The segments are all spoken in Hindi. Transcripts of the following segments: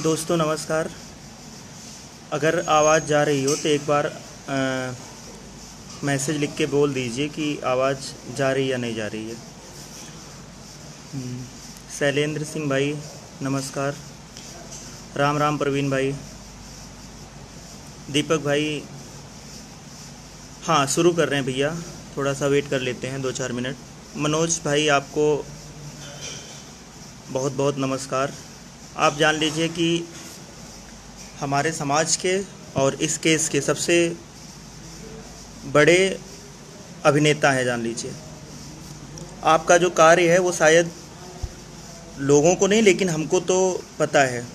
दोस्तों नमस्कार। अगर आवाज़ जा रही हो तो एक बार मैसेज लिख के बोल दीजिए कि आवाज़ जा रही या नहीं जा रही है। शैलेंद्र सिंह भाई नमस्कार। राम राम प्रवीण भाई। दीपक भाई हाँ शुरू कर रहे हैं भैया, थोड़ा सा वेट कर लेते हैं 2-4 मिनट। मनोज भाई आपको बहुत बहुत नमस्कार। आप जान लीजिए कि हमारे समाज के और इस केस के सबसे बड़े अभिनेता हैं, जान लीजिए। आपका जो कार्य है वो शायद लोगों को नहीं लेकिन हमको तो पता है।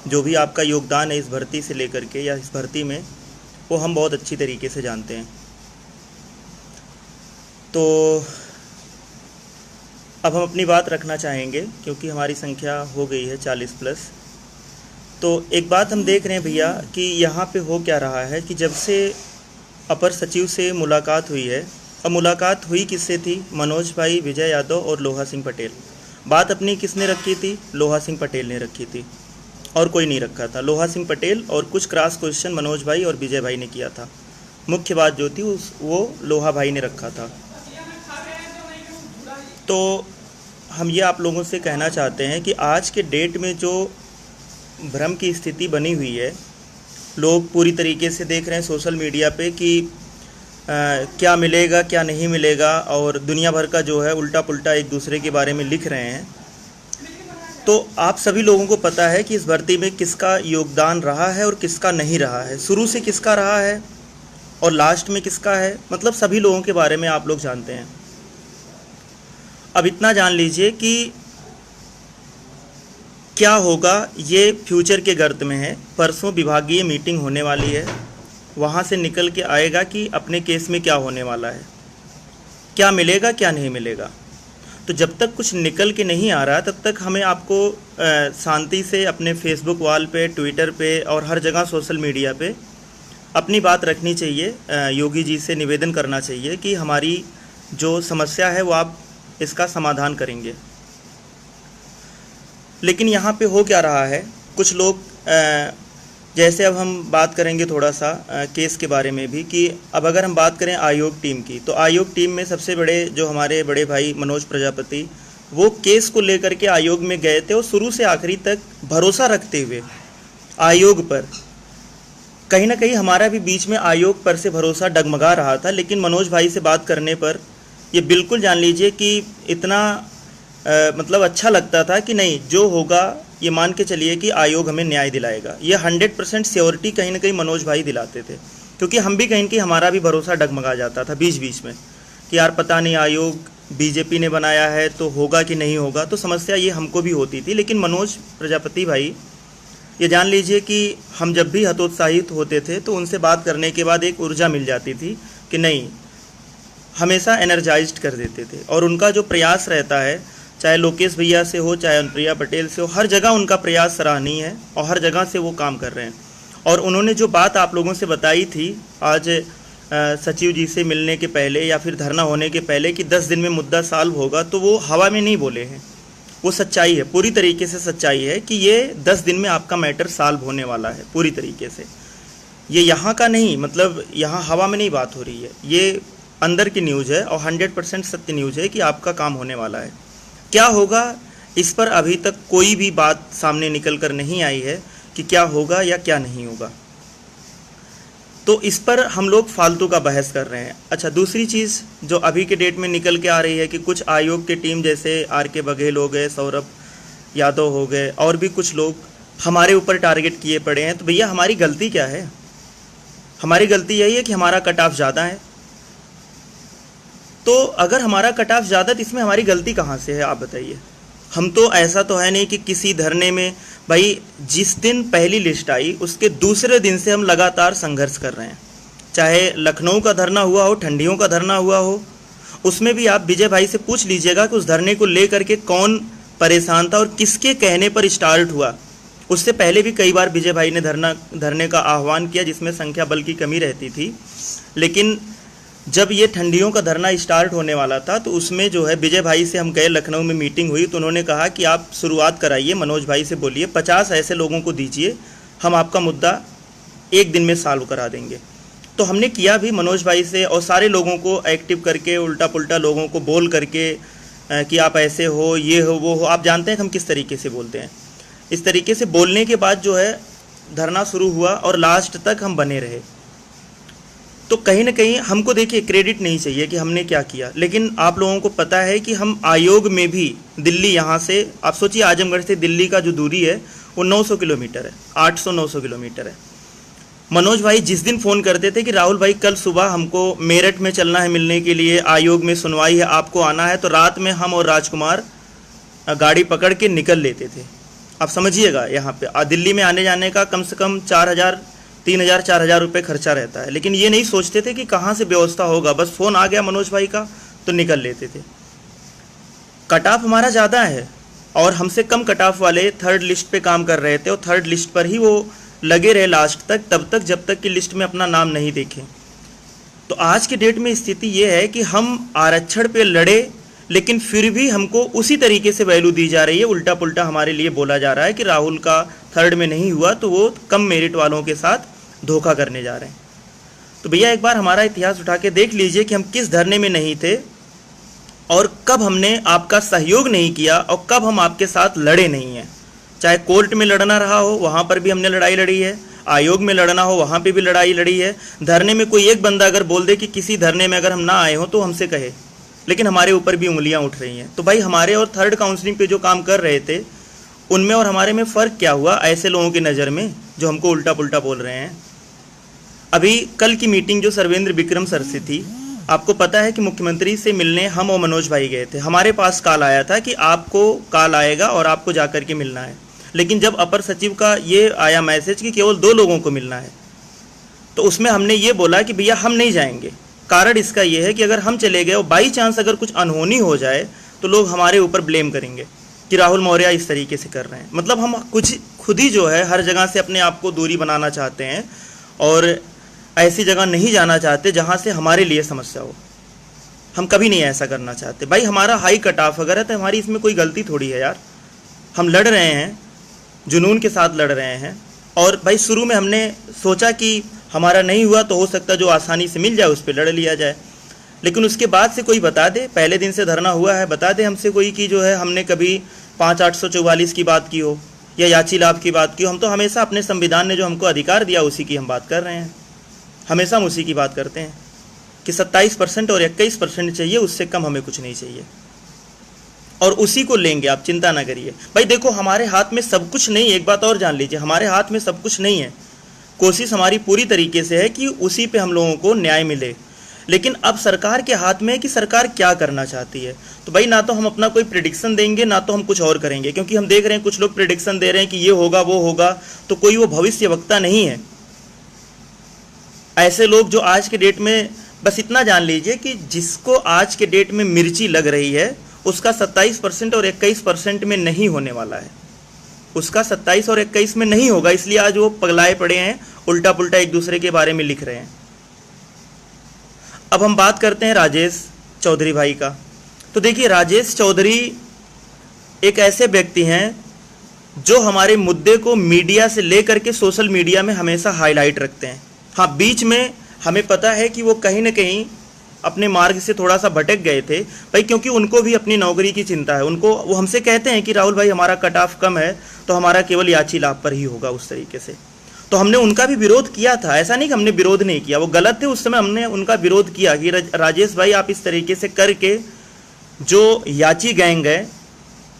जो भी आपका योगदान है इस भर्ती से लेकर के या इस भर्ती में, वो हम बहुत अच्छी तरीके से जानते हैं। तो अब हम अपनी बात रखना चाहेंगे क्योंकि हमारी संख्या हो गई है 40+। तो एक बात हम देख रहे हैं भैया कि यहाँ पे हो क्या रहा है कि जब से अपर सचिव से मुलाकात हुई है, अब मुलाकात हुई किससे थी? मनोज भाई, विजय यादव और लोहा सिंह पटेल। बात अपनी किसने रखी थी? लोहा सिंह पटेल ने रखी थी और कोई नहीं रखा था। लोहा सिंह पटेल और कुछ क्रॉस क्वेश्चन मनोज भाई और विजय भाई ने किया था। मुख्य बात जो थी वो लोहा भाई ने रखा था। तो हम ये आप लोगों से कहना चाहते हैं कि आज के डेट में जो भ्रम की स्थिति बनी हुई है, लोग पूरी तरीके से देख रहे हैं सोशल मीडिया पे कि क्या मिलेगा क्या नहीं मिलेगा, और दुनिया भर का जो है उल्टा पुल्टा एक दूसरे के बारे में लिख रहे हैं। तो आप सभी लोगों को पता है कि इस भर्ती में किसका योगदान रहा है और किसका नहीं रहा है, शुरू से किसका रहा है और लास्ट में किसका है, मतलब सभी लोगों के बारे में आप लोग जानते हैं। अब इतना जान लीजिए कि क्या होगा ये फ्यूचर के गर्त में है। परसों विभागीय मीटिंग होने वाली है, वहाँ से निकल के आएगा कि अपने केस में क्या होने वाला है, क्या मिलेगा क्या नहीं मिलेगा। तो जब तक कुछ निकल के नहीं आ रहा तब तक हमें आपको शांति से अपने फेसबुक वॉल पे, ट्विटर पे और हर जगह सोशल मीडिया पे अपनी बात रखनी चाहिए। योगी जी से निवेदन करना चाहिए कि हमारी जो समस्या है वो आप इसका समाधान करेंगे। लेकिन यहाँ पे हो क्या रहा है, कुछ लोग जैसे अब हम बात करेंगे थोड़ा सा केस के बारे में भी कि अब अगर हम बात करें आयोग टीम की, तो आयोग टीम में सबसे बड़े जो हमारे बड़े भाई मनोज प्रजापति, वो केस को लेकर के आयोग में गए थे और शुरू से आखिरी तक भरोसा रखते हुए आयोग पर, कहीं ना कहीं हमारा भी बीच में आयोग पर से भरोसा डगमगा रहा था। लेकिन मनोज भाई से बात करने पर ये बिल्कुल जान लीजिए कि इतना मतलब अच्छा लगता था कि नहीं, जो होगा ये मान के चलिए कि आयोग हमें न्याय दिलाएगा। ये 100% श्योरिटी कहीं ना कहीं मनोज भाई दिलाते थे, क्योंकि हम भी कहीं कि हमारा भी भरोसा डगमगा जाता था बीच बीच में कि यार पता नहीं आयोग बीजेपी ने बनाया है तो होगा कि नहीं होगा। तो समस्या ये हमको भी होती थी। लेकिन मनोज प्रजापति भाई, ये जान लीजिए कि हम जब भी हतोत्साहित होते थे तो उनसे बात करने के बाद एक ऊर्जा मिल जाती थी कि नहीं, हमेशा एनर्जाइज्ड कर देते थे। और उनका जो प्रयास रहता है, चाहे लोकेश भैया से हो चाहे अनुप्रिया पटेल से हो, हर जगह उनका प्रयास सराहनीय है और हर जगह से वो काम कर रहे हैं। और उन्होंने जो बात आप लोगों से बताई थी आज सचिव जी से मिलने के पहले या फिर धरना होने के पहले कि 10 दिन में मुद्दा सॉल्व होगा, तो वो हवा में नहीं बोले हैं, वो सच्चाई है, पूरी तरीके से सच्चाई है कि ये 10 दिन में आपका मैटर सॉल्व होने वाला है पूरी तरीके से। ये यहाँ का नहीं, मतलब यहाँ हवा में नहीं बात हो रही है, ये अंदर की न्यूज़ है और 100% सत्य न्यूज़ है कि आपका काम होने वाला है। क्या होगा इस पर अभी तक कोई भी बात सामने निकल कर नहीं आई है कि क्या होगा या क्या नहीं होगा, तो इस पर हम लोग फालतू का बहस कर रहे हैं। अच्छा, दूसरी चीज़ जो अभी के डेट में निकल के आ रही है कि कुछ आयोग की टीम जैसे RK बघेल हो गए, सौरभ यादव हो गए और भी कुछ लोग हमारे ऊपर टारगेट किए पड़े हैं। तो भैया हमारी गलती क्या है? हमारी गलती यही है कि हमारा कट ऑफ ज़्यादा है। तो अगर हमारा कट ऑफ ज़्यादा, तो इसमें हमारी गलती कहाँ से है आप बताइए। हम तो ऐसा तो है नहीं कि किसी धरने में, भाई जिस दिन पहली लिस्ट आई उसके दूसरे दिन से हम लगातार संघर्ष कर रहे हैं। चाहे लखनऊ का धरना हुआ हो, ठंडियों का धरना हुआ हो, उसमें भी आप विजय भाई से पूछ लीजिएगा कि उस धरने को लेकर के कौन परेशान था और किसके कहने पर स्टार्ट हुआ। उससे पहले भी कई बार विजय भाई ने धरने का आह्वान किया जिसमें संख्या बल की कमी रहती थी। लेकिन जब ये ठंडियों का धरना स्टार्ट होने वाला था तो उसमें जो है विजय भाई से हम गए, लखनऊ में मीटिंग हुई, तो उन्होंने कहा कि आप शुरुआत कराइए, मनोज भाई से बोलिए 50 ऐसे लोगों को दीजिए, हम आपका मुद्दा एक दिन में सॉल्व करा देंगे। तो हमने किया भी मनोज भाई से, और सारे लोगों को एक्टिव करके, उल्टा पुल्टा लोगों को बोल करके कि आप ऐसे हो, ये हो, वो हो। आप जानते हैं हम किस तरीके से बोलते हैं। इस तरीके से बोलने के बाद जो है धरना शुरू हुआ और लास्ट तक हम बने रहे। तो कहीं ना कहीं हमको देखिए क्रेडिट नहीं चाहिए कि हमने क्या किया, लेकिन आप लोगों को पता है कि हम आयोग में भी दिल्ली, यहाँ से आप सोचिए आजमगढ़ से दिल्ली का जो दूरी है वो 900 किलोमीटर है, 800-900 किलोमीटर है। मनोज भाई जिस दिन फ़ोन करते थे कि राहुल भाई कल सुबह हमको मेरठ में चलना है मिलने के लिए, आयोग में सुनवाई है, आपको आना है, तो रात में हम और राजकुमार गाड़ी पकड़ के निकल लेते थे। आप समझिएगा यहाँ पे दिल्ली में आने जाने का कम से कम 4,000, 3,000, 4,000 रुपये खर्चा रहता है, लेकिन ये नहीं सोचते थे कि कहाँ से व्यवस्था होगा, बस फ़ोन आ गया मनोज भाई का तो निकल लेते थे। कट ऑफ हमारा ज़्यादा है और हमसे कम कट ऑफ वाले थर्ड लिस्ट पे काम कर रहे थे, और थर्ड लिस्ट पर ही वो लगे रहे लास्ट तक, तब तक जब तक कि लिस्ट में अपना नाम नहीं देखें। तो आज के डेट में स्थिति ये है कि हम आरक्षण पे लड़े, लेकिन फिर भी हमको उसी तरीके से वैल्यू दी जा रही है। उल्टा पुल्टा हमारे लिए बोला जा रहा है कि राहुल का थर्ड में नहीं हुआ तो वो कम मेरिट वालों के साथ धोखा करने जा रहे हैं। तो भैया एक बार हमारा इतिहास उठा के देख लीजिए कि हम किस धरने में नहीं थे और कब हमने आपका सहयोग नहीं किया और कब हम आपके साथ लड़े नहीं हैं। चाहे कोर्ट में लड़ना रहा हो, वहाँ पर भी हमने लड़ाई लड़ी है, आयोग में लड़ना हो वहाँ पे भी लड़ाई लड़ी है। धरने में कोई एक बंदा अगर बोल दे कि किसी धरने में अगर हम ना आए हों तो हमसे कहे, लेकिन हमारे ऊपर भी उंगलियां उठ रही हैं। तो भाई हमारे और थर्ड काउंसलिंग पे जो काम कर रहे थे उनमें और हमारे में फ़र्क क्या हुआ ऐसे लोगों की नज़र में जो हमको उल्टा पुल्टा बोल रहे हैं। अभी कल की मीटिंग जो सर्वेंद्र विक्रम सर से थी, आपको पता है कि मुख्यमंत्री से मिलने हम और मनोज भाई गए थे। हमारे पास कॉल आया था कि आपको कॉल आएगा और आपको जा कर के मिलना है, लेकिन जब अपर सचिव का ये आया मैसेज कि केवल 2 लोगों को मिलना है, तो उसमें हमने ये बोला कि भैया हम नहीं जाएंगे। कारण इसका ये है कि अगर हम चले गए और बाई चांस अगर कुछ अनहोनी हो जाए तो लोग हमारे ऊपर ब्लेम करेंगे कि राहुल मौर्य इस तरीके से कर रहे हैं। मतलब हम कुछ खुद ही जो है हर जगह से अपने आप को दूरी बनाना चाहते हैं और ऐसी जगह नहीं जाना चाहते जहाँ से हमारे लिए समस्या हो। हम कभी नहीं ऐसा करना चाहते। भाई हमारा हाई कट ऑफ अगर है तो हमारी इसमें कोई गलती थोड़ी है यार। हम लड़ रहे हैं, जुनून के साथ लड़ रहे हैं, और भाई शुरू में हमने सोचा कि हमारा नहीं हुआ तो हो सकता जो आसानी से मिल जाए उस पर लड़ लिया जाए, लेकिन उसके बाद से कोई बता दे, पहले दिन से धरना हुआ है, बता दे हमसे कोई कि जो है हमने कभी 5,844 की बात की हो या याची लाभ की बात की हो। हम तो हमेशा अपने संविधान ने जो हमको अधिकार दिया उसी की हम बात कर रहे हैं, हमेशा हम उसी की बात करते हैं कि 27% और 21% चाहिए, उससे कम हमें कुछ नहीं चाहिए, और उसी को लेंगे, आप चिंता ना करिए। भाई देखो हमारे हाथ में सब कुछ नहीं है, एक बात और जान लीजिए, हमारे हाथ में सब कुछ नहीं है। कोशिश हमारी पूरी तरीके से है कि उसी पे हम लोगों को न्याय मिले, लेकिन अब सरकार के हाथ में है कि सरकार क्या करना चाहती है। तो भाई ना तो हम अपना कोई प्रेडिक्शन देंगे ना तो हम कुछ और करेंगे, क्योंकि हम देख रहे हैं कुछ लोग प्रेडिक्शन दे रहे हैं कि ये होगा वो होगा, तो कोई वो भविष्य वक्ता नहीं है। ऐसे लोग जो आज के डेट में, बस इतना जान लीजिए कि जिसको आज के डेट में मिर्ची लग रही है उसका 27% और 21% में नहीं होने वाला है, उसका 27 और 21 में नहीं होगा। इसलिए आज वो पगलाए पड़े हैं, उल्टा पुल्टा एक दूसरे के बारे में लिख रहे हैं। अब हम बात करते हैं राजेश चौधरी भाई का। तो देखिए राजेश चौधरी एक ऐसे व्यक्ति हैं जो हमारे मुद्दे को मीडिया से लेकर के सोशल मीडिया में हमेशा हाईलाइट रखते हैं। हाँ, बीच में हमें पता है कि वो कहीं ना कहीं अपने मार्ग से थोड़ा सा भटक गए थे भाई, क्योंकि उनको भी अपनी नौकरी की चिंता है। उनको वो हमसे कहते हैं कि राहुल भाई हमारा कट ऑफ कम है तो हमारा केवल याची लाभ पर ही होगा, उस तरीके से। तो हमने उनका भी विरोध किया था, ऐसा नहीं कि हमने विरोध नहीं किया, वो गलत थे उस समय, हमने उनका विरोध किया कि राजेश भाई आप इस तरीके से करके जो याची गैंग है,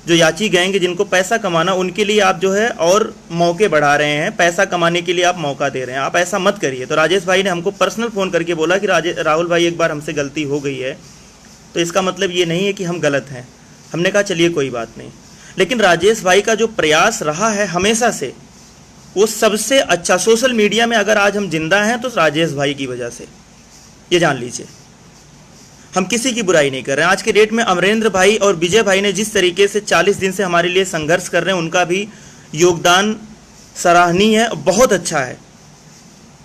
जो याची गैंग जिनको पैसा कमाना, उनके लिए आप जो है और मौके बढ़ा रहे हैं, पैसा कमाने के लिए आप मौका दे रहे हैं, आप ऐसा मत करिए। तो राजेश भाई ने हमको पर्सनल फ़ोन करके बोला कि राहुल भाई एक बार हमसे गलती हो गई है, तो इसका मतलब ये नहीं है कि हम गलत हैं। हमने कहा चलिए कोई बात नहीं, लेकिन राजेश भाई का जो प्रयास रहा है हमेशा से, वो सबसे अच्छा, सोशल मीडिया में अगर आज हम जिंदा हैं तो राजेश भाई की वजह से, ये जान लीजिए। हम किसी की बुराई नहीं कर रहे हैं। आज के डेट में अमरेंद्र भाई और विजय भाई ने जिस तरीके से 40 दिन से हमारे लिए संघर्ष कर रहे हैं, उनका भी योगदान सराहनीय है, बहुत अच्छा है।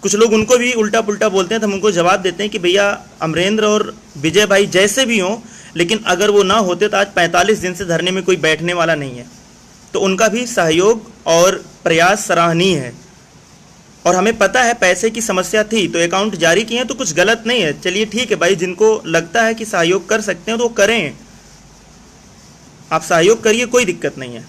कुछ लोग उनको भी उल्टा पुल्टा बोलते हैं, तो हम उनको जवाब देते हैं कि भैया अमरेंद्र और विजय भाई जैसे भी हों, लेकिन अगर वो ना होते तो आज 45 दिन से धरने में कोई बैठने वाला नहीं है। तो उनका भी सहयोग और प्रयास सराहनीय है। और हमें पता है पैसे की समस्या थी तो अकाउंट जारी किए हैं, तो कुछ गलत नहीं है। चलिए ठीक है भाई, जिनको लगता है कि सहयोग कर सकते हैं तो वो करें, आप सहयोग करिए, कोई दिक्कत नहीं है।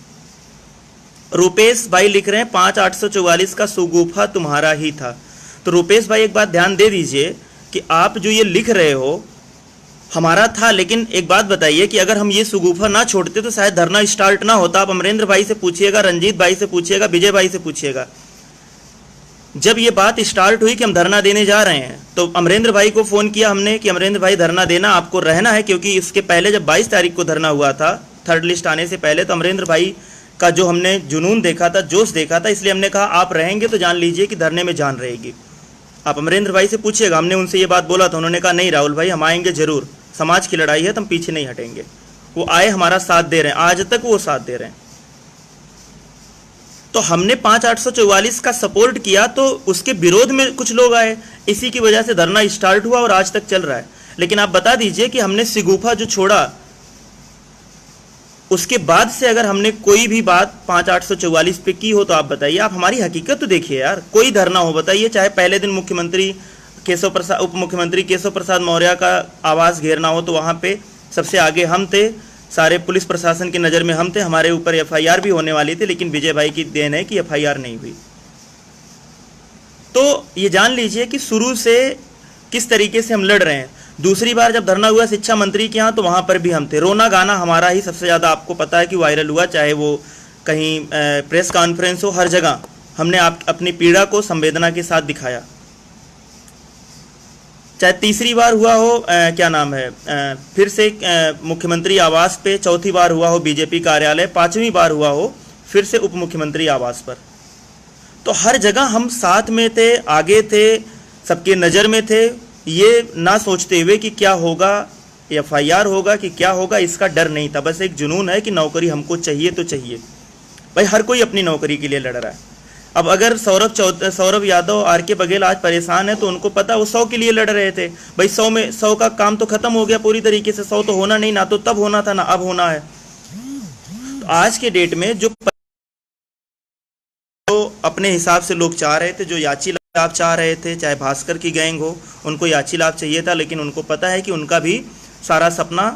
रुपेश भाई लिख रहे हैं 5844 का सुगूफा तुम्हारा ही था। तो रुपेश भाई एक बात ध्यान दे दीजिए कि आप जो ये लिख रहे हो हमारा था, लेकिन एक बात बताइए कि अगर हम ये सुगूफा ना छोड़ते तो शायद धरना स्टार्ट ना होता। आप अमरेंद्र भाई से पूछिएगा, रंजीत भाई से पूछिएगा, विजय भाई से पूछिएगा। जब ये बात स्टार्ट हुई कि हम धरना देने जा रहे हैं तो अमरेंद्र भाई को फ़ोन किया हमने कि अमरेंद्र भाई धरना देना, आपको रहना है, क्योंकि इसके पहले जब 22 तारीख को धरना हुआ था, थर्ड लिस्ट आने से पहले, तो अमरेंद्र भाई का जो हमने जुनून देखा था, जोश देखा था, इसलिए हमने कहा आप रहेंगे तो जान लीजिए कि धरने में जान रहेगी। आप अमरेंद्र भाई से पूछिएगा, हमने उनसे ये बात बोला था, उन्होंने कहा नहीं राहुल भाई हम आएंगे ज़रूर, समाज की लड़ाई है तो हम पीछे नहीं हटेंगे। वो आए, हमारा साथ दे रहे हैं, आज तक वो साथ दे रहे हैं। तो हमने 5844 का सपोर्ट किया तो उसके विरोध में कुछ लोग आए, इसी की वजह से धरना स्टार्ट हुआ और आज तक चल रहा है। लेकिन आप बता दीजिए कि हमने सिगुफा जो छोड़ा उसके बाद से अगर हमने कोई भी बात 5844 पे की हो तो आप बताइए। आप हमारी हकीकत तो देखिए यार, कोई धरना हो बताइए, चाहे पहले दिन मुख्यमंत्री केशव प्रसाद, उप मुख्यमंत्री केशव प्रसाद मौर्य का आवास घेरना हो तो वहाँ पे सबसे आगे हम थे, सारे पुलिस प्रशासन की नज़र में हम थे, हमारे ऊपर एफआईआर भी होने वाली थी, लेकिन विजय भाई की देन है कि एफआईआर नहीं हुई। तो ये जान लीजिए कि शुरू से किस तरीके से हम लड़ रहे हैं। दूसरी बार जब धरना हुआ शिक्षा मंत्री के यहाँ तो वहाँ पर भी हम थे, रोना गाना हमारा ही सबसे ज़्यादा आपको पता है कि वायरल हुआ, चाहे वो कहीं प्रेस कॉन्फ्रेंस हो, हर जगह हमने अपनी पीड़ा को संवेदना के साथ दिखाया। चाहे तीसरी बार हुआ हो क्या नाम है फिर से मुख्यमंत्री आवास पे, चौथी बार हुआ हो बीजेपी कार्यालय, पांचवी बार हुआ हो फिर से उप मुख्यमंत्री आवास पर, तो हर जगह हम साथ में थे, आगे थे, सबके नज़र में थे, ये ना सोचते हुए कि क्या होगा, एफआईआर होगा कि क्या होगा, इसका डर नहीं था। बस एक जुनून है कि नौकरी हमको चाहिए तो चाहिए। भाई हर कोई अपनी नौकरी के लिए लड़ रहा है। अब अगर सौरभ यादव, आर.के. बघेल आज परेशान है तो उनको पता वो 100 के लिए लड़ रहे थे। भाई 100 में 100 का काम तो खत्म हो गया पूरी तरीके से, 100 तो होना नहीं, ना तो तब होना था ना अब होना है। तो आज के डेट में जो अपने हिसाब से लोग चाह रहे थे, जो याची लाभ चाह रहे थे, चाहे भास्कर की गैंग हो, उनको याची लाभ चाहिए था, लेकिन उनको पता है कि उनका भी सारा सपना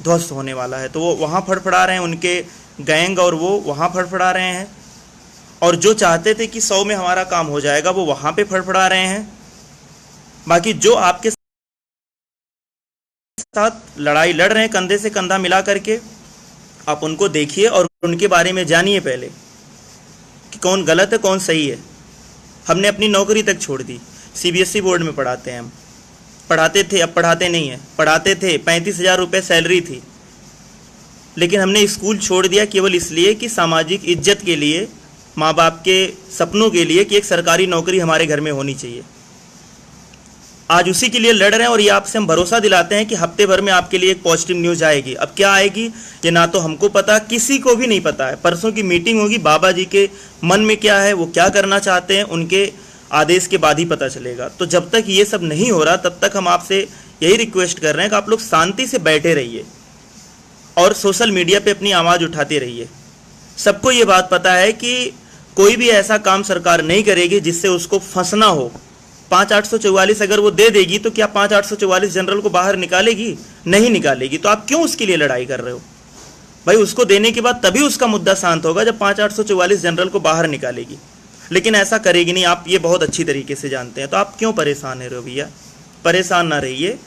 ध्वस्त होने वाला है, तो वो वहाँ फड़फड़ा रहे हैं, उनके गैंग और वो वहाँ फड़फड़ा रहे हैं। और जो चाहते थे कि 100 में हमारा काम हो जाएगा वो वहाँ पे फड़फड़ा रहे हैं। बाकी जो आपके साथ लड़ाई लड़ रहे हैं कंधे से कंधा मिला करके, आप उनको देखिए और उनके बारे में जानिए पहले कि कौन गलत है कौन सही है। हमने अपनी नौकरी तक छोड़ दी, सीबीएसई बोर्ड में पढ़ाते हैं हम, पढ़ाते थे, अब पढ़ाते नहीं हैं, पढ़ाते थे, 35,000 रुपये सैलरी थी, लेकिन हमने स्कूल छोड़ दिया केवल इसलिए कि सामाजिक इज्जत के लिए, माँ बाप के सपनों के लिए कि एक सरकारी नौकरी हमारे घर में होनी चाहिए। आज उसी के लिए लड़ रहे हैं और ये आपसे हम भरोसा दिलाते हैं कि हफ्ते भर में आपके लिए एक पॉजिटिव न्यूज़ आएगी। अब क्या आएगी ये ना तो हमको पता, किसी को भी नहीं पता है। परसों की मीटिंग होगी, बाबा जी के मन में क्या है, वो क्या करना चाहते हैं, उनके आदेश के बाद ही पता चलेगा। तो जब तक ये सब नहीं हो रहा तब तक हम आपसे यही रिक्वेस्ट कर रहे हैं कि आप लोग शांति से बैठे रहिए और सोशल मीडिया पे अपनी आवाज़ उठाते रहिए। सबको ये बात पता है कि कोई भी ऐसा काम सरकार नहीं करेगी जिससे उसको फंसना हो। 5844 अगर वो दे देगी तो क्या 5844 जनरल को बाहर निकालेगी? नहीं निकालेगी। तो आप क्यों उसके लिए लड़ाई कर रहे हो भाई? उसको देने के बाद तभी उसका मुद्दा शांत होगा जब 5844 जनरल को बाहर निकालेगी, लेकिन ऐसा करेगी नहीं। आप ये बहुत अच्छी तरीके से जानते हैं। तो आप क्यों परेशान है भैया? परेशान ना रहिए।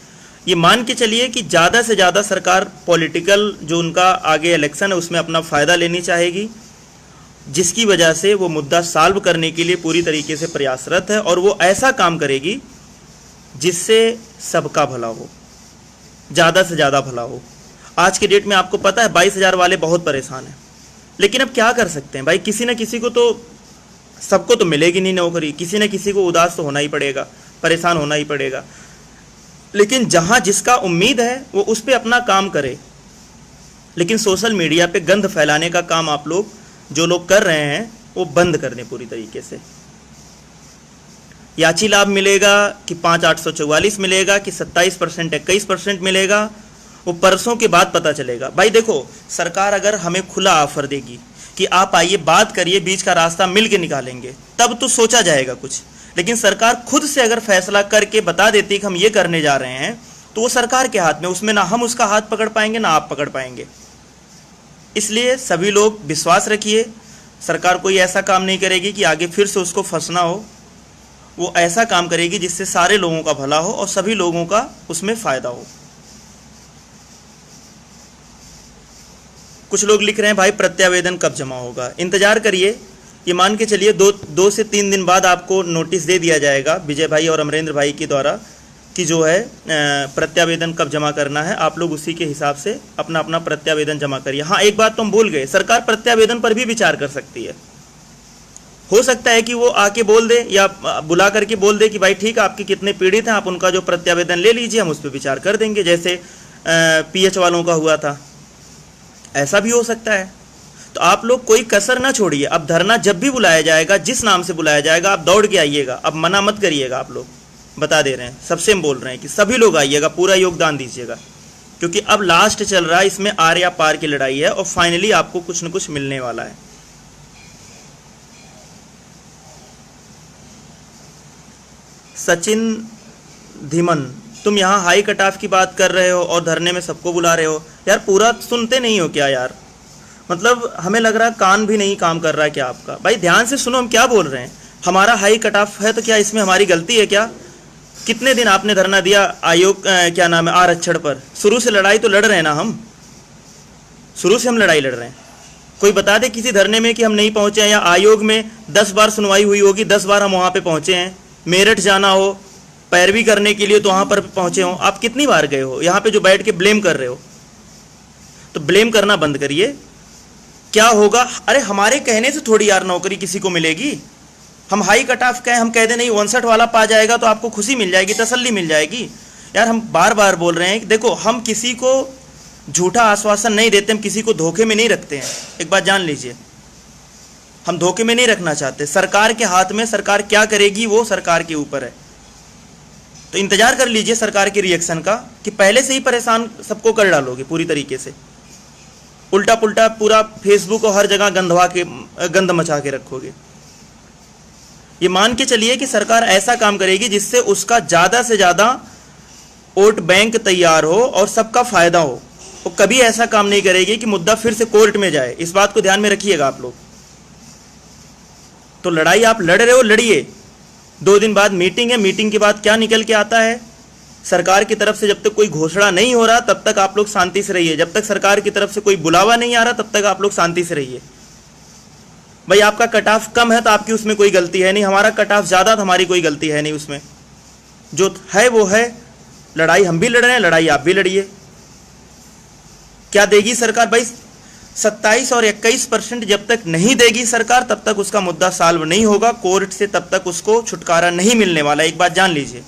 ये मान के चलिए कि ज़्यादा से ज़्यादा सरकार पॉलिटिकल जो उनका आगे इलेक्शन है उसमें अपना फ़ायदा लेनी चाहेगी, जिसकी वजह से वो मुद्दा सॉल्व करने के लिए पूरी तरीके से प्रयासरत है और वो ऐसा काम करेगी जिससे सबका भला हो, ज़्यादा से ज़्यादा भला हो। आज के डेट में आपको पता है 22,000 वाले बहुत परेशान हैं, लेकिन अब क्या कर सकते हैं भाई? किसी न किसी को तो, सबको तो मिलेगी नहीं नौकरी, किसी न किसी को उदास तो होना ही पड़ेगा, परेशान होना ही पड़ेगा। लेकिन जहाँ जिसका उम्मीद है वो उस पर अपना काम करे, लेकिन सोशल मीडिया पे गंद फैलाने का काम आप लोग जो लोग कर रहे हैं वो बंद कर दें पूरी तरीके से। याची लाभ मिलेगा कि 5,844 मिलेगा कि 27% 21% मिलेगा, वो परसों के बाद पता चलेगा। भाई देखो, सरकार अगर हमें खुला ऑफर देगी कि आप आइए बात करिए, बीच का रास्ता मिल के निकालेंगे, तब तो सोचा जाएगा कुछ। लेकिन सरकार खुद से अगर फैसला करके बता देती कि हम ये करने जा रहे हैं, तो वो सरकार के हाथ में, उसमें ना हम उसका हाथ पकड़ पाएंगे ना आप पकड़ पाएंगे। इसलिए सभी लोग विश्वास रखिए, सरकार कोई ऐसा काम नहीं करेगी कि आगे फिर से उसको फंसना हो। वो ऐसा काम करेगी जिससे सारे लोगों का भला हो और सभी लोगों का उसमें फायदा हो। कुछ लोग लिख रहे हैं भाई प्रत्यावेदन कब जमा होगा। इंतजार करिए, ये मान के चलिए 2 से 3 दिन बाद आपको नोटिस दे दिया जाएगा विजय भाई और अमरेंद्र भाई के द्वारा कि जो है प्रत्यावेदन कब जमा करना है। आप लोग उसी के हिसाब से अपना अपना प्रत्यावेदन जमा करिए। हाँ, एक बात तो हम भूल गए, सरकार प्रत्यावेदन पर भी विचार कर सकती है। हो सकता है कि वो आके बोल दे या बुला करके बोल दे कि भाई ठीक है, आपके कितने पीड़ित हैं, आप उनका जो प्रत्यावेदन ले लीजिए, हम उस पर विचार कर देंगे, जैसे पीएच वालों का हुआ था। ऐसा भी हो सकता है। तो आप लोग कोई कसर ना छोड़िए। अब धरना जब भी बुलाया जाएगा, जिस नाम से बुलाया जाएगा, आप दौड़ के आइएगा। अब मना मत करिएगा। आप लोग बता दे रहे हैं, सबसे हम बोल रहे हैं कि सभी लोग आइएगा, पूरा योगदान दीजिएगा, क्योंकि अब लास्ट चल रहा है, इसमें आर या पार की लड़ाई है और फाइनली आपको कुछ न कुछ मिलने वाला है। सचिन धीमन, तुम यहाँ हाई कट ऑफ की बात कर रहे हो और धरने में सबको बुला रहे हो। यार पूरा सुनते नहीं हो क्या यार? मतलब हमें लग रहा है कान भी नहीं काम कर रहा है क्या आपका? भाई ध्यान से सुनो हम क्या बोल रहे हैं। हमारा हाई कट ऑफ है तो क्या इसमें हमारी गलती है क्या? कितने दिन आपने धरना दिया आयोग क्या नाम है आरक्षण पर? शुरू से लड़ाई तो लड़ रहे हैं ना, हम शुरू से हम लड़ाई लड़ रहे हैं। कोई बता दे किसी धरने में कि हम नहीं पहुंचे हैं, या आयोग में 10 बार सुनवाई हुई होगी, 10 बार हम वहां पे पहुंचे हैं। मेरठ जाना हो पैरवी करने के लिए तो वहां पर पहुंचे हो। आप कितनी बार गए हो? यहाँ पे जो बैठ के ब्लेम कर रहे हो, तो ब्लेम करना बंद करिए। क्या होगा? अरे हमारे कहने से थोड़ी यार नौकरी किसी को मिलेगी। हम हाई कट ऑफ कहें, हम कह दे नहीं 59 वाला पा जाएगा तो आपको खुशी मिल जाएगी, तसल्ली मिल जाएगी। यार हम बार बार बोल रहे हैं कि देखो, हम किसी को झूठा आश्वासन नहीं देते, हम किसी को धोखे में नहीं रखते हैं। एक बात जान लीजिए, हम धोखे में नहीं रखना चाहते। सरकार के हाथ में, सरकार क्या करेगी वो सरकार के ऊपर है। तो इंतजार कर लीजिए सरकार के रिएक्शन का, कि पहले से ही परेशान सबको कर डालोगे पूरी तरीके से, उल्टा पुल्टा पूरा फेसबुक और हर जगह गंद मचा के रखोगे। ये मान के चलिए कि सरकार ऐसा काम करेगी जिससे उसका ज़्यादा से ज़्यादा वोट बैंक तैयार हो और सबका फायदा हो। वो कभी ऐसा काम नहीं करेगी कि मुद्दा फिर से कोर्ट में जाए। इस बात को ध्यान में रखिएगा आप लोग। तो लड़ाई आप लड़ रहे हो, लड़िए। 2 दिन बाद मीटिंग है, मीटिंग के बाद क्या निकल के आता है सरकार की तरफ से, जब तक कोई घोषणा नहीं हो रहा तब तक आप लोग शांति से रहिए। जब तक सरकार की तरफ से कोई बुलावा नहीं आ रहा तब तक आप लोग शांति से रहिए। भाई आपका कट ऑफ कम है तो आपकी उसमें कोई गलती है नहीं, हमारा कट ऑफ ज़्यादा तो हमारी कोई गलती है नहीं उसमें। जो है वो है। लड़ाई हम भी लड़ रहे हैं, लड़ाई आप भी लड़िए। क्या देगी सरकार? भाई 27 और 21% जब तक नहीं देगी सरकार, तब तक उसका मुद्दा सॉल्व नहीं होगा कोर्ट से, तब तक उसको छुटकारा नहीं मिलने वाला। एक बात जान लीजिए,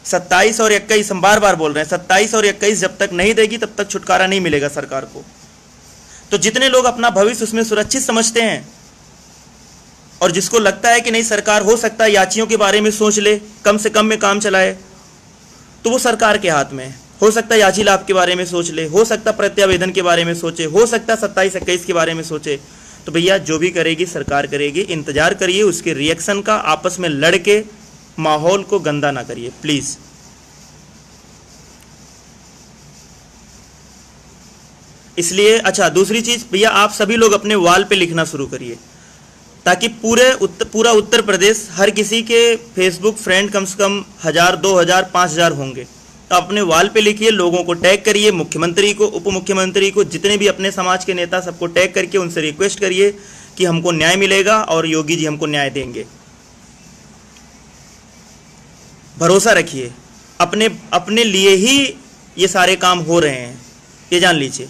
27 और 21, हम बार बार बोल रहे हैं, 27 और 21 जब तक नहीं देगी तब तक छुटकारा नहीं मिलेगा सरकार को। तो जितने लोग अपना भविष्य उसमें सुरक्षित समझते हैं और जिसको लगता है कि नहीं सरकार हो सकता है याचियों के बारे में सोच ले, कम से कम में काम चलाए, तो वो सरकार के हाथ में है। हो सकता है याची लाभ के बारे में सोच ले, हो सकता है प्रत्यावेदन के बारे में सोचे, हो सकता है 27-21 के बारे में सोचे। तो भैया जो भी करेगी सरकार करेगी, इंतजार करिए उसके रिएक्शन का। आपस में लड़ के माहौल को गंदा ना करिए प्लीज। इसलिए अच्छा, दूसरी चीज भैया, आप सभी लोग अपने वॉल पे लिखना शुरू करिए, ताकि पूरा उत्तर प्रदेश, हर किसी के फेसबुक फ्रेंड कम से कम 1000, 2000, 5000 होंगे। तो अपने वॉल पे लिखिए, लोगों को टैग करिए, मुख्यमंत्री को, उप मुख्यमंत्री को, जितने भी अपने समाज के नेता, सबको टैग करके उनसे रिक्वेस्ट करिए कि हमको न्याय मिलेगा और योगी जी हमको न्याय देंगे। भरोसा रखिए, अपने लिए ही ये सारे काम हो रहे हैं, ये जान लीजिए।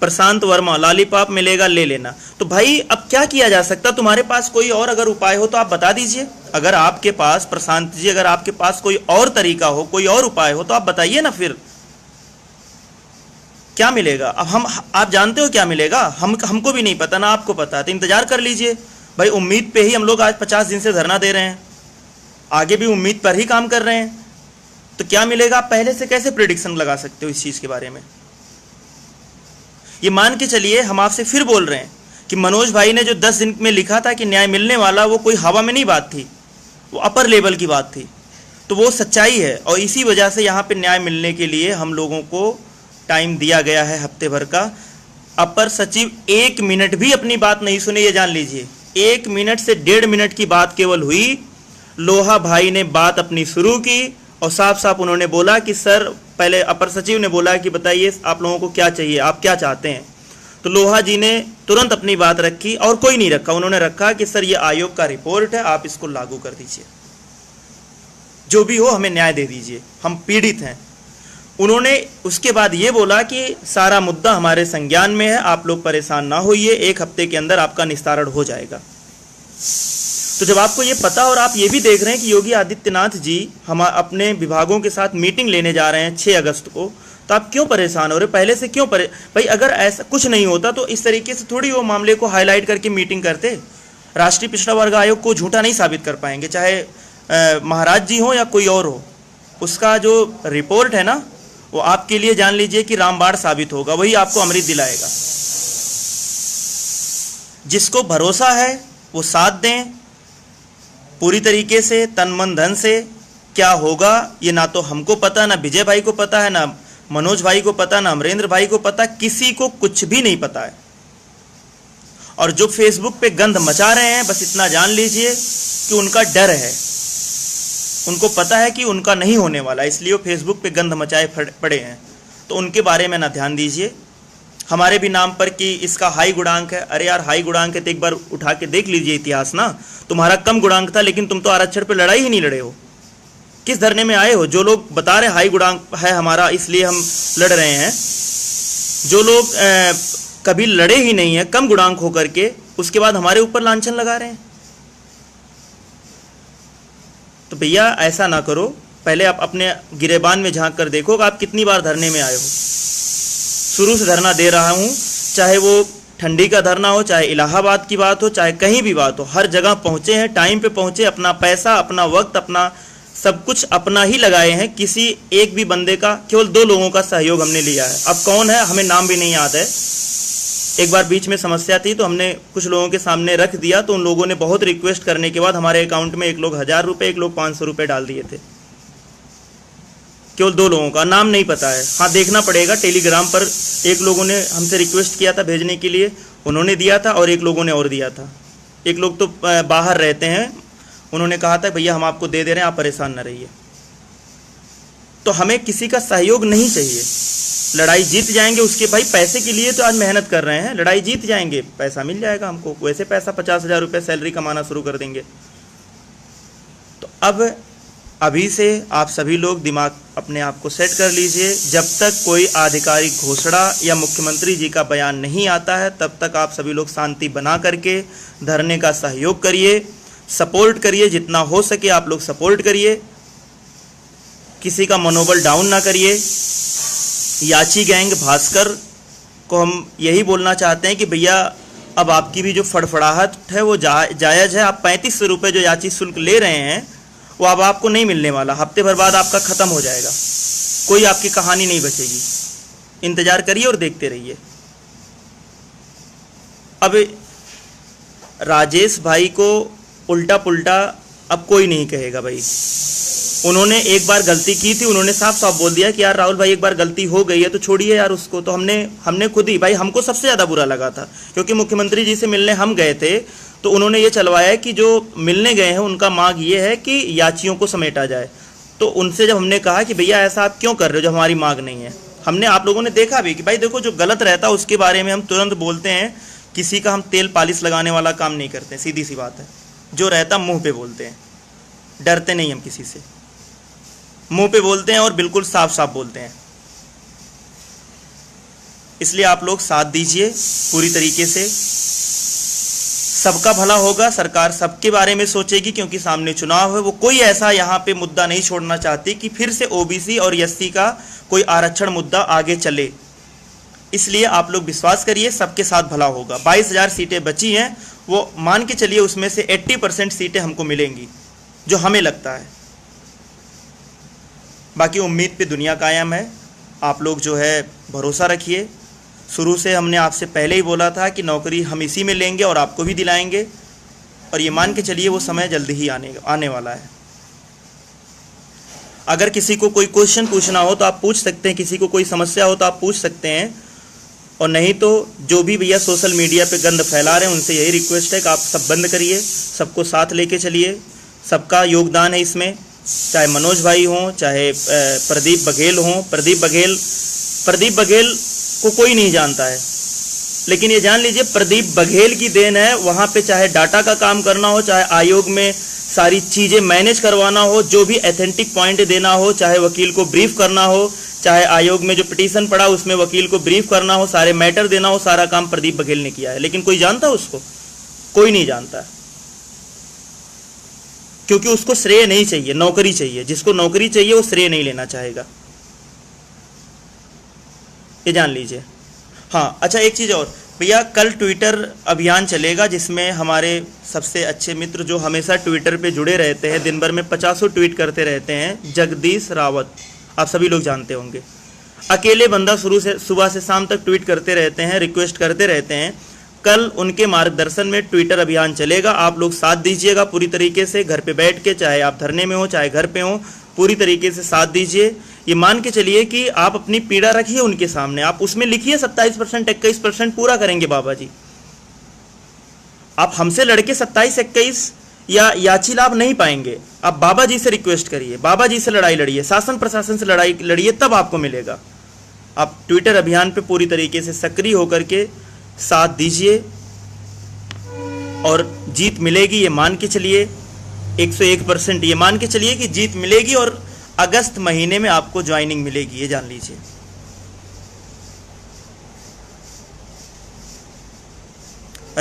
प्रशांत वर्मा, लॉलीपॉप मिलेगा ले लेना। तो भाई अब क्या किया जा सकता? तुम्हारे पास कोई और अगर उपाय हो तो आप बता दीजिए। अगर आपके पास, प्रशांत जी, अगर आपके पास कोई और तरीका हो, कोई और उपाय हो तो आप बताइए ना। फिर क्या मिलेगा? अब आप जानते हो क्या मिलेगा? हमको भी नहीं पता ना आपको पता, तो इंतजार कर लीजिए। भाई उम्मीद पे ही हम लोग आज 50 दिन से धरना दे रहे हैं, आगे भी उम्मीद पर ही काम कर रहे हैं, तो क्या मिलेगा आप पहले से कैसे प्रेडिक्शन लगा सकते हो इस चीज़ के बारे में? ये मान के चलिए, हम आपसे फिर बोल रहे हैं कि मनोज भाई ने जो 10 दिन में लिखा था कि न्याय मिलने वाला, वो कोई हवा में नहीं बात थी, वो अपर लेवल की बात थी, तो वो सच्चाई है। और इसी वजह से यहाँ पे न्याय मिलने के लिए हम लोगों को टाइम दिया गया है हफ्ते भर का। अपर सचिव 1 मिनट भी अपनी बात नहीं सुने, ये जान लीजिए। 1 मिनट से 1.5 मिनट की बात केवल हुई। लोहा भाई ने बात अपनी शुरू की और साफ साफ उन्होंने बोला कि सर, पहले अपर सचिव ने बोला कि बताइए आप लोगों को क्या चाहिए, आप क्या चाहते हैं। तो लोहा जी ने तुरंत अपनी बात रखी और कोई नहीं रखा, उन्होंने रखा कि सर ये आयोग का रिपोर्ट है, आप इसको लागू कर दीजिए, जो भी हो हमें न्याय दे दीजिए, हम पीड़ित हैं। उन्होंने उसके बाद ये बोला कि सारा मुद्दा हमारे संज्ञान में है, आप लोग परेशान ना होइए, 1 हफ्ते के अंदर आपका निस्तारण हो जाएगा। तो जब आपको ये पता और आप ये भी देख रहे हैं कि योगी आदित्यनाथ जी हम अपने विभागों के साथ मीटिंग लेने जा रहे हैं 6 अगस्त को, तो आप क्यों परेशान हो रहे? पहले से क्यों भाई अगर ऐसा कुछ नहीं होता तो इस तरीके से थोड़ी वो मामले को हाईलाइट करके मीटिंग करते। राष्ट्रीय पिछड़ा वर्ग आयोग को झूठा नहीं साबित कर पाएंगे, चाहे महाराज जी हो या कोई और हो। उसका जो रिपोर्ट है ना, वो आपके लिए जान लीजिए कि रामबाण साबित होगा, वही आपको अमृत दिलाएगा। जिसको भरोसा है वो साथ दें पूरी तरीके से, तन मन धन से। क्या होगा ये ना तो हमको पता, ना विजय भाई को पता है, ना मनोज भाई को पता, ना अमरेंद्र भाई को पता, किसी को कुछ भी नहीं पता है। और जो फेसबुक पे गंध मचा रहे हैं, बस इतना जान लीजिए कि उनका डर है, उनको पता है कि उनका नहीं होने वाला, इसलिए वो फेसबुक पे गंध मचाए पड़े हैं। तो उनके बारे में ना ध्यान दीजिए। हमारे भी नाम पर कि इसका हाई गुणांक है, अरे यार हाई गुणांक है तो एक बार उठा के देख लीजिए इतिहास ना। तुम्हारा कम गुणांक था, लेकिन तुम तो आरक्षण पे लड़ाई ही नहीं लड़े हो। किस धरने में आए हो? जो लोग बता रहे हाई गुणांक है हमारा इसलिए हम लड़ रहे हैं, जो लोग कभी लड़े ही नहीं है कम गुणांक होकर के, उसके बाद हमारे ऊपर लांछन लगा रहे हैं। तो भैया ऐसा ना करो, पहले आप अपने गिरेबान में झांक कर देखो कि आप कितनी बार धरने में आए हो। शुरू से धरना दे रहा हूं, चाहे वो ठंडी का धरना हो, चाहे इलाहाबाद की बात हो, चाहे कहीं भी बात हो, हर जगह पहुंचे हैं, टाइम पे पहुंचे, अपना पैसा, अपना वक्त, अपना सब कुछ अपना ही लगाए हैं। किसी एक भी बंदे का, केवल 2 लोगों का सहयोग हमने लिया है। अब कौन है हमें नाम भी नहीं याद है। एक बार बीच में समस्या थी तो हमने कुछ लोगों के सामने रख दिया, तो उन लोगों ने बहुत रिक्वेस्ट करने के बाद हमारे अकाउंट में एक लोग 1000 रुपये, एक लोग 500 रुपये डाल दिए थे। केवल 2 लोगों का नाम नहीं पता है। हाँ, देखना पड़ेगा, टेलीग्राम पर एक लोगों ने हमसे रिक्वेस्ट किया था भेजने के लिए, उन्होंने दिया था, और एक लोगों ने और दिया था। एक लोग तो बाहर रहते हैं, उन्होंने कहा था भैया हम आपको दे दे रहे हैं, आप परेशान न रहिए। तो हमें किसी का सहयोग नहीं चाहिए। लड़ाई जीत जाएंगे उसके, भाई पैसे के लिए तो आज मेहनत कर रहे हैं, लड़ाई जीत जाएंगे, पैसा मिल जाएगा हमको। वैसे पैसा 50,000 रुपये सैलरी कमाना शुरू कर देंगे। तो अब अभी से आप सभी लोग दिमाग अपने आप को सेट कर लीजिए। जब तक कोई आधिकारिक घोषणा या मुख्यमंत्री जी का बयान नहीं आता है, तब तक आप सभी लोग शांति बना करके धरने का सहयोग करिए, सपोर्ट करिए, जितना हो सके आप लोग सपोर्ट करिए, किसी का मनोबल डाउन ना करिए। याची गैंग भास्कर को हम यही बोलना चाहते हैं कि भैया अब आपकी भी जो फड़फड़ाहट है वो जायज़ है। आप 3500 रुपये जो याची शुल्क ले रहे हैं वो अब आपको नहीं मिलने वाला, हफ्ते भर बाद आपका ख़त्म हो जाएगा, कोई आपकी कहानी नहीं बचेगी। इंतज़ार करिए और देखते रहिए। अब राजेश भाई को उल्टा पुल्टा अब कोई नहीं कहेगा भाई। उन्होंने एक बार गलती की थी, उन्होंने साफ साफ बोल दिया कि यार राहुल भाई एक बार गलती हो गई है तो छोड़िए यार उसको। तो हमने खुद ही, भाई हमको सबसे ज़्यादा बुरा लगा था क्योंकि मुख्यमंत्री जी से मिलने हम गए थे, तो उन्होंने ये चलवाया कि जो मिलने गए हैं उनका मांग ये है कि याचियों को समेटा जाए। तो उनसे जब हमने कहा कि भैया ऐसा आप क्यों कर रहे हो जब हमारी मांग नहीं है, हमने आप लोगों ने देखा भी कि भाई देखो जो गलत रहता है उसके बारे में हम तुरंत बोलते हैं, किसी का हम तेल पालिश लगाने वाला काम नहीं करते, सीधी सी बात है। जो रहता मुंह पे बोलते हैं, डरते नहीं हम किसी से, मुंह पे बोलते हैं और बिल्कुल साफ साफ बोलते हैं। इसलिए आप लोग साथ दीजिए पूरी तरीके से, सबका भला होगा। सरकार सबके बारे में सोचेगी क्योंकि सामने चुनाव है। वो कोई ऐसा यहाँ पे मुद्दा नहीं छोड़ना चाहती कि फिर से ओबीसी और एससी का कोई आरक्षण मुद्दा आगे चले। इसलिए आप लोग विश्वास करिए, सबके साथ भला होगा। 22,000 सीटें बची हैं, वो मान के चलिए उसमें से 80% सीटें हमको मिलेंगी, जो हमें लगता है। बाकी उम्मीद पे दुनिया कायम है। आप लोग जो है भरोसा रखिए। शुरू से हमने आपसे पहले ही बोला था कि नौकरी हम इसी में लेंगे और आपको भी दिलाएंगे, और ये मान के चलिए वो समय जल्दी ही आने वाला है। अगर किसी को कोई क्वेश्चन पूछना हो तो आप पूछ सकते हैं, किसी को कोई समस्या हो तो आप पूछ सकते हैं, और नहीं तो जो भी भैया सोशल मीडिया पे गंद फैला रहे हैं उनसे यही रिक्वेस्ट है कि आप सब बंद करिए, सबको साथ लेके चलिए। सबका योगदान है इसमें, चाहे मनोज भाई हों, चाहे प्रदीप बघेल हों। प्रदीप बघेल को कोई नहीं जानता है, लेकिन ये जान लीजिए प्रदीप बघेल की देन है। वहाँ पे चाहे डाटा का काम करना हो, चाहे आयोग में सारी चीज़ें मैनेज करवाना हो, जो भी एथेंटिक पॉइंट देना हो, चाहे वकील को ब्रीफ करना हो, चाहे आयोग में जो पिटीशन पड़ा उसमें वकील को ब्रीफ करना हो, सारे मैटर देना हो, सारा काम प्रदीप बघेल ने किया है। लेकिन कोई जानता है उसको? कोई नहीं जानता, क्योंकि उसको श्रेय नहीं चाहिए, नौकरी चाहिए। जिसको नौकरी चाहिए वो श्रेय नहीं लेना चाहेगा, ये जान लीजिए। हाँ अच्छा, एक चीज़ और भैया, कल ट्विटर अभियान चलेगा जिसमें हमारे सबसे अच्छे मित्र जो हमेशा ट्विटर पे जुड़े रहते हैं, दिन भर में 50 ट्वीट करते रहते हैं, जगदीश रावत, आप सभी लोग जानते होंगे। अकेले बंदा शुरू से सुबह से शाम तक ट्वीट करते रहते हैं, रिक्वेस्ट करते रहते हैं। कल उनके मार्गदर्शन में ट्विटर अभियान चलेगा, आप लोग साथ दीजिएगा पूरी तरीके से। घर पे बैठ के, चाहे आप धरने में हो चाहे घर पे हो, पूरी तरीके से साथ दीजिए। ये मान के चलिए कि आप अपनी पीड़ा रखिए उनके सामने, आप उसमें लिखिए 27%, 21% पूरा करेंगे बाबा जी। आप हमसे लड़के 27-21 या याची लाभ नहीं पाएंगे। आप बाबा जी से रिक्वेस्ट करिए, बाबा जी से लड़ाई लड़िए, शासन प्रशासन से लड़ाई लड़िए, तब आपको मिलेगा। आप ट्विटर अभियान पे पूरी तरीके से सक्रिय होकर के साथ दीजिए और जीत मिलेगी, ये मान के चलिए। 101% ये मान के चलिए कि जीत मिलेगी, और अगस्त महीने में आपको ज्वाइनिंग मिलेगी, ये जान लीजिए।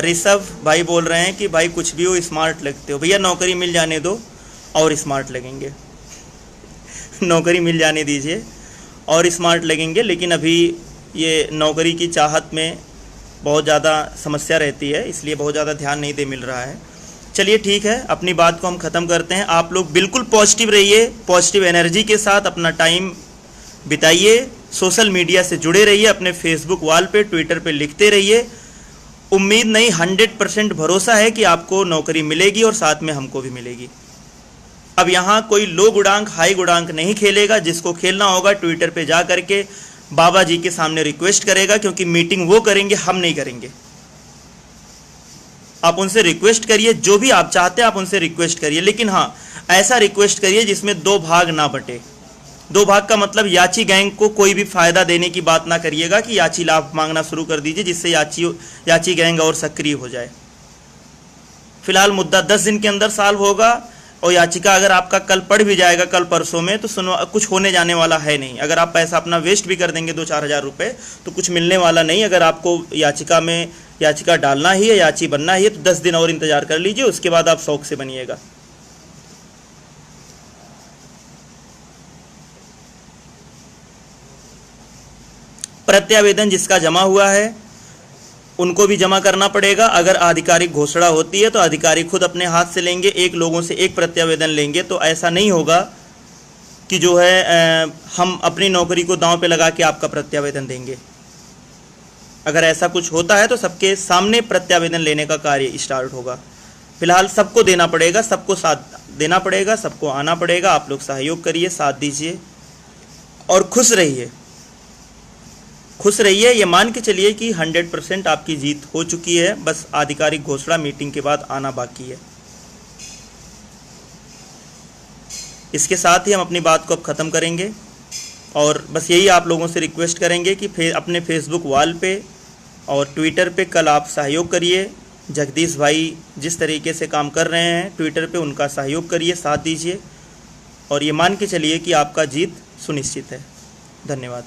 ऋषभ भाई बोल रहे हैं कि भाई कुछ भी हो स्मार्ट लगते हो। भैया नौकरी मिल जाने दो और स्मार्ट लगेंगे। नौकरी मिल जाने दीजिए और स्मार्ट लगेंगे। लेकिन अभी ये नौकरी की चाहत में बहुत ज़्यादा समस्या रहती है, इसलिए बहुत ज़्यादा ध्यान नहीं दे मिल रहा है। चलिए ठीक है, अपनी बात को हम ख़त्म करते हैं। आप लोग बिल्कुल पॉजिटिव रहिए, पॉजिटिव एनर्जी के साथ अपना टाइम बिताइए, सोशल मीडिया से जुड़े रहिए, अपने फेसबुक वॉल पे, ट्विटर पे लिखते रहिए। उम्मीद नहीं, 100% भरोसा है कि आपको नौकरी मिलेगी और साथ में हमको भी मिलेगी। अब यहाँ कोई लो गुणांक हाई गुणांक नहीं खेलेगा। जिसको खेलना होगा ट्विटर पे जा करके बाबा जी के सामने रिक्वेस्ट करेगा, क्योंकि मीटिंग वो करेंगे, हम नहीं करेंगे। आप उनसे रिक्वेस्ट करिए, जो भी आप चाहते हैं आप उनसे रिक्वेस्ट करिए, लेकिन हाँ ऐसा रिक्वेस्ट करिए जिसमें 2 भाग ना बटे। 2 भाग का मतलब याची गैंग को कोई भी फायदा देने की बात ना करिएगा कि याची लाभ मांगना शुरू कर दीजिए, जिससे याची गैंग और सक्रिय हो जाए। फिलहाल मुद्दा 10 दिन के अंदर सॉल्व होगा, और याचिका अगर आपका कल पढ़ भी जाएगा, कल परसों में, तो सुनो कुछ होने जाने वाला है नहीं। अगर आप पैसा अपना वेस्ट भी कर देंगे 2-4 हज़ार रुपये, तो कुछ मिलने वाला नहीं। अगर आपको याचिका डालना ही है, याची बनना ही है, तो 10 दिन और इंतजार कर लीजिए, उसके बाद आप शौक से बनिएगा। प्रत्यावेदन जिसका जमा हुआ है उनको भी जमा करना पड़ेगा। अगर आधिकारिक घोषणा होती है तो अधिकारी खुद अपने हाथ से लेंगे, एक लोगों से एक प्रत्यावेदन लेंगे। तो ऐसा नहीं होगा कि जो है हम अपनी नौकरी को दांव पे लगा के आपका प्रत्यावेदन देंगे। अगर ऐसा कुछ होता है तो सबके सामने प्रत्यावेदन लेने का कार्य स्टार्ट होगा। फिलहाल सबको देना पड़ेगा, सबको साथ देना पड़ेगा, सबको आना पड़ेगा। आप लोग सहयोग करिए, साथ दीजिए और खुश रहिए। खुश रहिए, ये मान के चलिए कि 100% आपकी जीत हो चुकी है। बस आधिकारिक घोषणा मीटिंग के बाद आना बाकी है। इसके साथ ही हम अपनी बात को अब ख़त्म करेंगे, और बस यही आप लोगों से रिक्वेस्ट करेंगे कि अपने फेसबुक वॉल पे और ट्विटर पे कल आप सहयोग करिए। जगदीश भाई जिस तरीके से काम कर रहे हैं ट्विटर पे, उनका सहयोग करिए, साथ दीजिए, और ये मान के चलिए कि आपका जीत सुनिश्चित है। धन्यवाद।